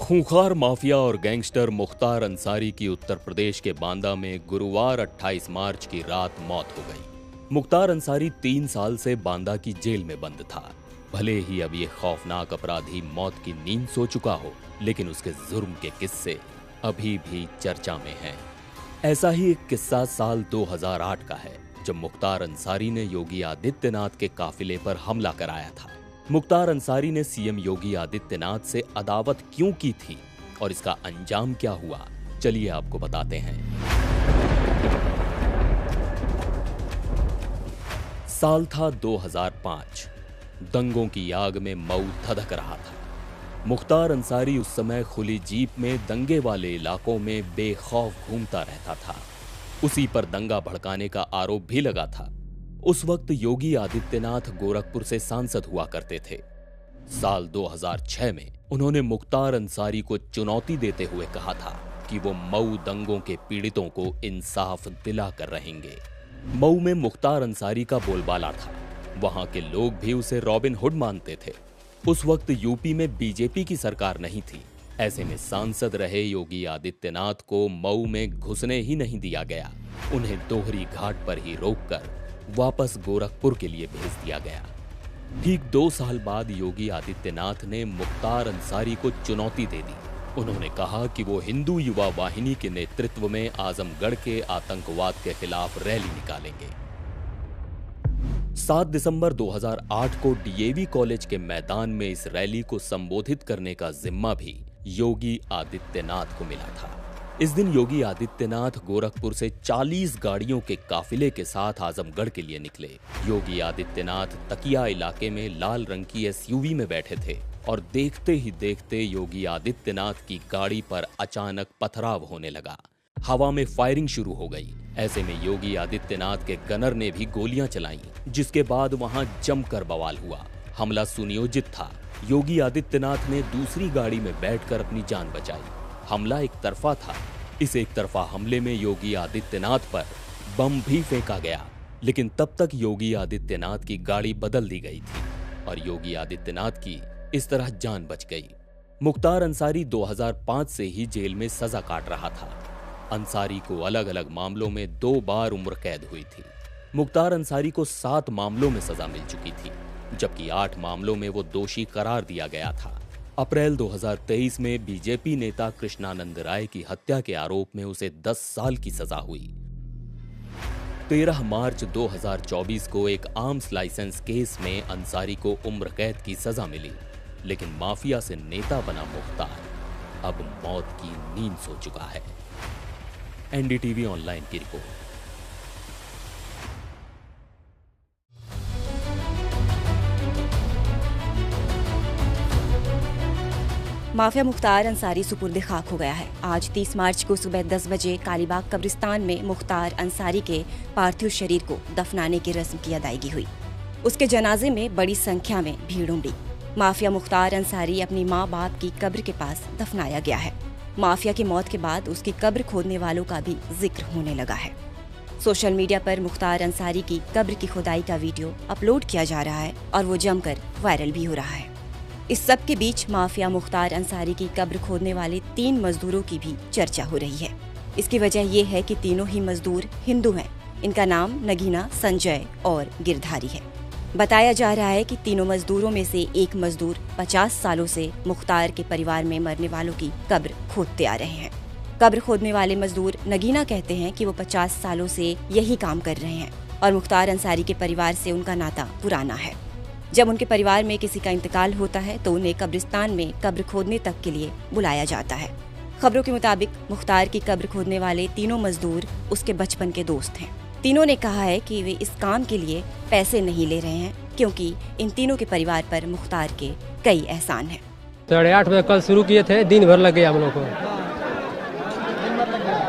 खूंखार माफिया और गैंगस्टर मुख्तार अंसारी की उत्तर प्रदेश के बांदा में गुरुवार 28 मार्च की रात मौत हो गई। मुख्तार अंसारी 3 साल से बांदा की जेल में बंद था। भले ही अब ये खौफनाक अपराधी मौत की नींद सो चुका हो, लेकिन उसके जुर्म के किस्से अभी भी चर्चा में हैं। ऐसा ही एक किस्सा साल 2008 का है, जब मुख्तार अंसारी ने योगी आदित्यनाथ के काफिले पर हमला कराया था। मुख्तार अंसारी ने सीएम योगी आदित्यनाथ से अदावत क्यों की थी और इसका अंजाम क्या हुआ, चलिए आपको बताते हैं। साल था 2005। दंगों की आग में मऊ धधक रहा था। मुख्तार अंसारी उस समय खुली जीप में दंगे वाले इलाकों में बेखौफ घूमता रहता था। उसी पर दंगा भड़काने का आरोप भी लगा था। उस वक्त योगी आदित्यनाथ गोरखपुर से सांसद हुआ करते थे। साल 2006 में उन्होंने मुख्तार अंसारी को चुनौती देते हुए कहा था कि वो मऊ दंगों के पीड़ितों को इंसाफ दिलाकर रहेंगे। मऊ में मुख्तार अंसारी का बोलबाला था। वहां के लोग भी उसे रॉबिन हुड मानते थे। उस वक्त यूपी में बीजेपी की सरकार नहीं थी। ऐसे में सांसद रहे योगी आदित्यनाथ को मऊ में घुसने ही नहीं दिया गया। उन्हें दोहरी घाट पर ही रोककर वापस गोरखपुर के लिए भेज दिया गया। ठीक 2 साल बाद योगी आदित्यनाथ ने मुख्तार अंसारी को चुनौती दे दी। उन्होंने कहा कि वो हिंदू युवा वाहिनी के नेतृत्व में आजमगढ़ के आतंकवाद के खिलाफ रैली निकालेंगे। 7 दिसंबर 2008 को डीएवी कॉलेज के मैदान में इस रैली को संबोधित करने का जिम्मा भी योगी आदित्यनाथ को मिला था। इस दिन योगी आदित्यनाथ गोरखपुर से 40 गाड़ियों के काफिले के साथ आजमगढ़ के लिए निकले। योगी आदित्यनाथ तकिया इलाके में लाल रंग की एसयूवी में बैठे थे और देखते ही देखते योगी आदित्यनाथ की गाड़ी पर अचानक पथराव होने लगा। हवा में फायरिंग शुरू हो गई। ऐसे में योगी आदित्यनाथ के गनर ने भी गोलियां चलाईं, जिसके बाद वहां जमकर बवाल हुआ। हमला सुनियोजित था। योगी आदित्यनाथ ने दूसरी गाड़ी में बैठकर अपनी जान बचाई। हमला एक तरफा था। इस एक तरफा हमले में योगी आदित्यनाथ पर बम भी फेंका गया, लेकिन तब तक योगी आदित्यनाथ की गाड़ी बदल दी गई थी और योगी आदित्यनाथ की इस तरह जान बच गई। मुख्तार अंसारी 2005 से ही जेल में सजा काट रहा था। अंसारी को अलग अलग मामलों में 2 बार उम्र कैद हुई थी। मुख्तार अंसारी को 7 मामलों में सजा मिल चुकी थी, जबकि 8 मामलों में वो दोषी करार दिया गया था। अप्रैल 2023 में बीजेपी नेता कृष्णानंद राय की हत्या के आरोप में उसे 10 साल की सजा हुई। 13 मार्च 2024 को एक आर्म्स लाइसेंस केस में अंसारी को उम्र कैद की सजा मिली, लेकिन माफिया से नेता बना मुख्तार अब मौत की नींद सो चुका है। एनडीटीवी ऑनलाइन की रिपोर्ट। माफिया मुख्तार अंसारी सुपुर्द खाक हो गया है। आज 30 मार्च को सुबह 10 बजे कालीबाग कब्रिस्तान में मुख्तार अंसारी के पार्थिव शरीर को दफनाने की रस्म की अदायगी हुई। उसके जनाजे में बड़ी संख्या में भीड़ उमड़ी। माफिया मुख्तार अंसारी अपनी माँ बाप की कब्र के पास दफनाया गया है। माफिया की मौत के बाद उसकी कब्र खोदने वालों का भी जिक्र होने लगा है। सोशल मीडिया पर मुख्तार अंसारी की कब्र की खुदाई का वीडियो अपलोड किया जा रहा है और वो जमकर वायरल भी हो रहा है। इस सब के बीच माफिया मुख्तार अंसारी की कब्र खोदने वाले 3 मजदूरों की भी चर्चा हो रही है। इसकी वजह ये है कि तीनों ही मजदूर हिंदू हैं। इनका नाम नगीना, संजय और गिरधारी है। बताया जा रहा है कि तीनों मजदूरों में से एक मजदूर 50 सालों से मुख्तार के परिवार में मरने वालों की कब्र खोदते आ रहे हैं। कब्र खोदने वाले मजदूर नगीना कहते हैं कि वो 50 सालों से यही काम कर रहे हैं और मुख्तार अंसारी के परिवार से उनका नाता पुराना है। जब उनके परिवार में किसी का इंतकाल होता है तो उन्हें कब्रिस्तान में कब्र खोदने तक के लिए बुलाया जाता है। खबरों के मुताबिक मुख्तार की कब्र खोदने वाले तीनों मजदूर उसके बचपन के दोस्त हैं। तीनों ने कहा है कि वे इस काम के लिए पैसे नहीं ले रहे हैं, क्योंकि इन तीनों के परिवार पर मुख्तार के कई एहसान हैं। 8:30 बजे कल शुरू किए थे, दिन भर लग गया हम लोग को।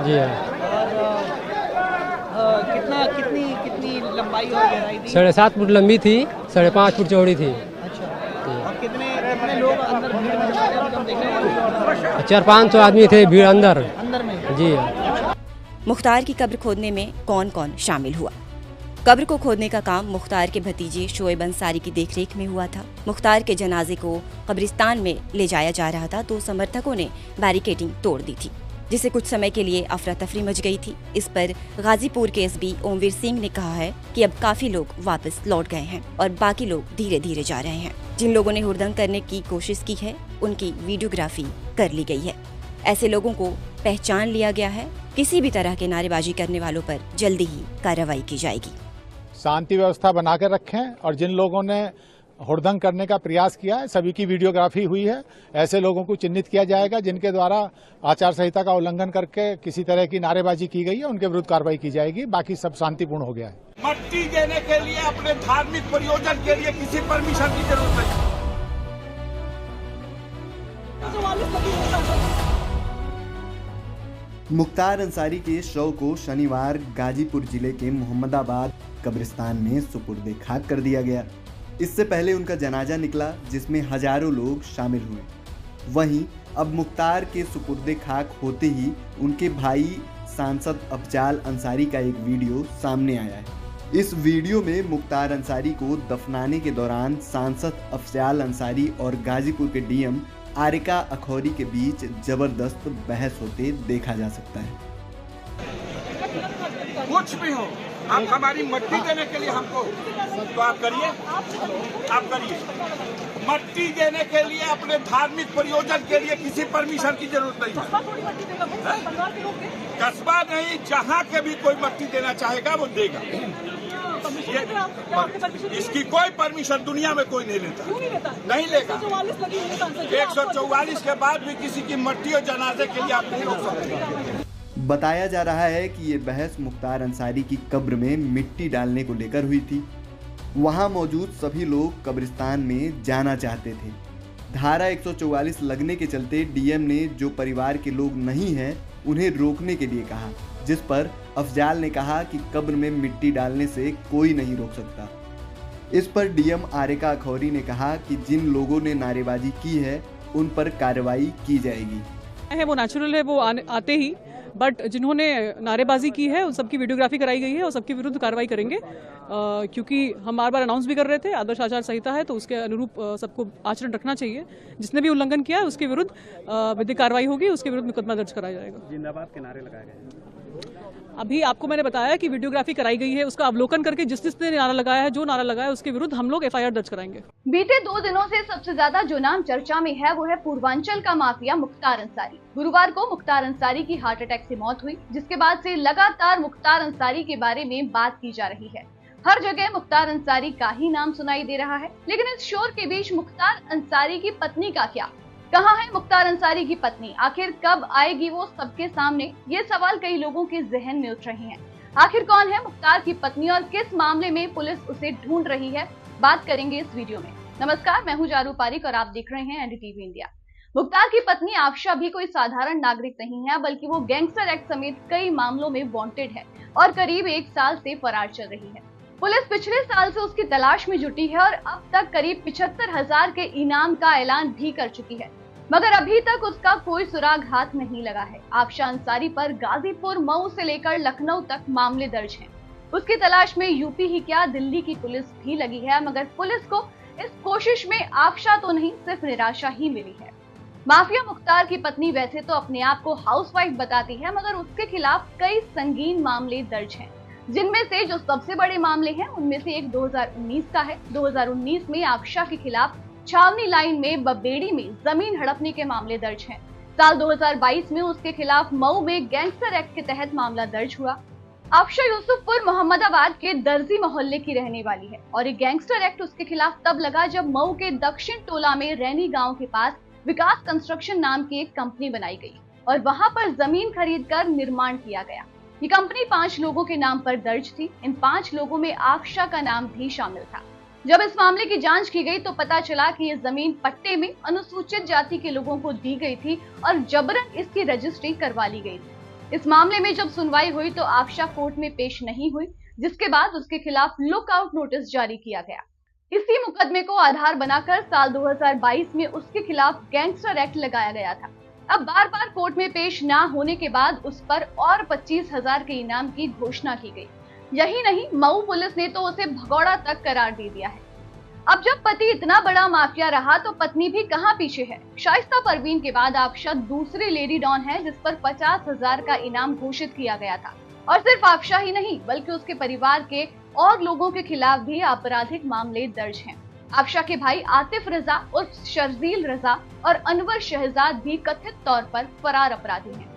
जी हाँ। कितनी लंबाई और गहराई थी? 7.5 फुट लंबी थी, 5.5 फुट चौड़ी थी। अच्छा। और कितने लोग अंदर भीड़ में देखने वाले? 400-500 आदमी थे भीड़ अंदर में। जी। मुख्तार की कब्र खोदने में कौन कौन शामिल हुआ? कब्र को खोदने का काम मुख्तार के भतीजे शोएब अंसारी की देखरेख में हुआ था। मुख्तार के जनाजे को कब्रिस्तान में ले जाया जा रहा था तो समर्थकों ने बैरिकेडिंग तोड़ दी थी, जिससे कुछ समय के लिए अफरा तफरी मच गई थी। इस पर गाजीपुर के एसपी ओमवीर सिंह ने कहा है कि अब काफी लोग वापस लौट गए हैं और बाकी लोग धीरे धीरे जा रहे हैं। जिन लोगों ने हुड़दंग करने की कोशिश की है उनकी वीडियोग्राफी कर ली गई है। ऐसे लोगों को पहचान लिया गया है। किसी भी तरह के नारेबाजी करने वालों पर जल्दी ही कार्रवाई की जाएगी। शांति व्यवस्था बनाकर रखें और जिन लोगों ने हुड़दंग करने का प्रयास किया है सभी की वीडियोग्राफी हुई है। ऐसे लोगों को चिन्हित किया जाएगा जिनके द्वारा आचार संहिता का उल्लंघन करके किसी तरह की नारेबाजी की गई है, उनके विरुद्ध कार्रवाई की जाएगी। बाकी सब शांतिपूर्ण हो गया है। मट्टी देने के लिए अपने धार्मिक प्रयोजन के लिए किसी परमिशन की जरूरत नहीं। मुख्तार अंसारी के शव को शनिवार गाजीपुर जिले के मोहम्मदाबाद कब्रिस्तान में सुपुर्द खाक कर दिया गया। इससे पहले उनका जनाजा निकला जिसमें हजारों लोग शामिल हुए। वहीं अब मुख्तार के सुपुर्द खाक होते ही उनके भाई सांसद अफजाल अंसारी का एक वीडियो सामने आया है। इस वीडियो में मुख्तार अंसारी को दफनाने के दौरान सांसद अफजाल अंसारी और गाजीपुर के डीएम आरिका अखौरी के बीच जबरदस्त बहस होते देखा जा सकता है। कुछ भी हो, आप हमारी मट्टी देने के लिए हमको तो आप करिए, आप करिए। मट्टी देने के लिए अपने धार्मिक प्रयोजन के लिए किसी परमिशन की जरूरत नहीं है। कस्बा नहीं, जहाँ के भी कोई मट्टी देना चाहेगा वो देगा। इसकी कोई परमिशन दुनिया में कोई नहीं लेता, नहीं लेगा। 144 के बाद भी किसी की मट्टी और जनाजे के लिए आप नहीं रोक सकते। बताया जा रहा है कि ये बहस मुख्तार अंसारी की कब्र में मिट्टी डालने को लेकर हुई थी। वहां मौजूद सभी लोग कब्रिस्तान में जाना चाहते थे। धारा 144 लगने के चलते डीएम ने जो परिवार के लोग नहीं हैं उन्हें रोकने के लिए कहा, जिस पर अफजाल ने कहा कि कब्र में मिट्टी डालने से कोई नहीं रोक सकता। इस पर डीएम आरिका अखौरी ने कहा कि जिन लोगों ने नारेबाजी की है उन पर कार्रवाई की जाएगी। वो नेचुरल है, वो आते ही, बट जिन्होंने नारेबाजी की है उन सबकी वीडियोग्राफी कराई गई है और सबके विरुद्ध कार्रवाई करेंगे, क्योंकि हम बार बार अनाउंस भी कर रहे थे आदर्श आचार संहिता है तो उसके अनुरूप सबको आचरण रखना चाहिए। जिसने भी उल्लंघन किया है उसके विरुद्ध विधिक कार्रवाई होगी, उसके विरुद्ध मुकदमा दर्ज कराया जाएगा। जिंदाबाद के नारे लगाए गए। अभी आपको मैंने बताया कि वीडियोग्राफी कराई गई है, उसका अवलोकन करके जिसने नारा लगाया है, जो नारा लगाया है उसके विरुद्ध हम लोग एफआईआर दर्ज कराएंगे। बीते 2 दिनों से सबसे ज्यादा जो नाम चर्चा में है वो है पूर्वांचल का माफिया मुख्तार अंसारी। गुरुवार को मुख्तार अंसारी की हार्ट अटैक से मौत हुई, जिसके बाद से लगातार मुख्तार अंसारी के बारे में बात की जा रही है। हर जगह मुख्तार अंसारी का ही नाम सुनाई दे रहा है, लेकिन इस शोर के बीच मुख्तार अंसारी की पत्नी का क्या? कहाँ है मुख्तार अंसारी की पत्नी? आखिर कब आएगी वो सबके सामने? ये सवाल कई लोगों के जहन में उठ रहे हैं। आखिर कौन है मुख्तार की पत्नी और किस मामले में पुलिस उसे ढूंढ रही है, बात करेंगे इस वीडियो में। नमस्कार, मैं हूं जारू पारिक और आप देख रहे हैं एनडीटीवी इंडिया। मुख्तार की पत्नी आफशा भी कोई साधारण नागरिक नहीं है, बल्कि वो गैंगस्टर एक्ट समेत कई मामलों में वांटेड है और करीब 1 साल से फरार चल रही है। पुलिस पिछले साल से उसकी तलाश में जुटी है और अब तक करीब 75,000 के इनाम का ऐलान भी कर चुकी है, मगर अभी तक उसका कोई सुराग हाथ नहीं लगा है। आफशा अंसारी पर गाजीपुर, मऊ से लेकर लखनऊ तक मामले दर्ज हैं। उसकी तलाश में यूपी ही क्या दिल्ली की पुलिस भी लगी है, मगर पुलिस को इस कोशिश में आफशा तो नहीं, सिर्फ निराशा ही मिली है। माफिया मुख्तार की पत्नी वैसे तो अपने आप को हाउसवाइफ बताती है, मगर उसके खिलाफ कई संगीन मामले दर्ज हैं, जिनमें से जो सबसे बड़े मामले हैं उनमें से एक 2019 का है। 2019 में आफशा के खिलाफ छावनी लाइन में बबेड़ी में जमीन हड़पने के मामले दर्ज हैं। साल 2022 में उसके खिलाफ मऊ में गैंगस्टर एक्ट के तहत मामला दर्ज हुआ। आफशा यूसुफपुर मोहम्मदाबाद के दर्जी मोहल्ले की रहने वाली है और ये गैंगस्टर एक्ट उसके खिलाफ तब लगा जब मऊ के दक्षिण टोला में रैनी गांव के पास विकास कंस्ट्रक्शन नाम की एक कंपनी बनाई गई और वहां पर जमीन खरीदकर निर्माण किया गया। ये कंपनी 5 लोगों के नाम पर दर्ज थी। इन 5 लोगों में आफशा का नाम भी शामिल था। जब इस मामले की जांच की गई तो पता चला कि ये जमीन पट्टे में अनुसूचित जाति के लोगों को दी गई थी और जबरन इसकी रजिस्ट्री करवा ली गई थी। इस मामले में जब सुनवाई हुई तो आफशा कोर्ट में पेश नहीं हुई, जिसके बाद उसके खिलाफ लुकआउट नोटिस जारी किया गया। इसी मुकदमे को आधार बनाकर साल 2022 में उसके खिलाफ गैंगस्टर एक्ट लगाया गया था। अब बार बार कोर्ट में पेश न होने के बाद उस पर और 25,000 के इनाम की घोषणा की गई। यही नहीं, मऊ पुलिस ने तो उसे भगौड़ा तक करार दे दिया है। अब जब पति इतना बड़ा माफिया रहा तो पत्नी भी कहां पीछे है। शाइस्ता परवीन के बाद आफशा दूसरी लेडी डॉन है जिस पर 50,000 का इनाम घोषित किया गया था। और सिर्फ आफशा ही नहीं बल्कि उसके परिवार के और लोगों के खिलाफ भी आपराधिक मामले दर्ज हैं। आफशा के भाई आतिफ रजा उर्फ शर्जील रजा और अनवर शहजाद भी कथित तौर पर फरार अपराधी हैं।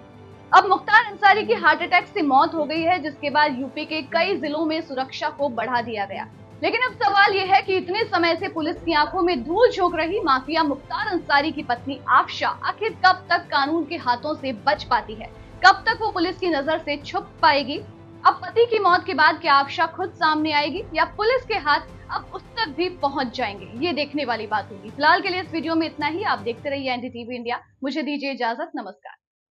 अब मुख्तार अंसारी की हार्ट अटैक से मौत हो गई है, जिसके बाद यूपी के कई जिलों में सुरक्षा को बढ़ा दिया गया। लेकिन अब सवाल यह है कि इतने समय से पुलिस की आंखों में धूल झोंक रही माफिया मुख्तार अंसारी की पत्नी आफशा आखिर कब तक कानून के हाथों से बच पाती है, कब तक वो पुलिस की नजर से छुप पाएगी। अब पति की मौत के बाद क्या आफशा खुद सामने आएगी या पुलिस के हाथ अब उस तक भी पहुंच जाएंगे, ये देखने वाली बात होगी। फिलहाल के लिए इस वीडियो में इतना ही। आप देखते रहिए एनडीटीवी इंडिया। मुझे दीजिए इजाजत, नमस्कार।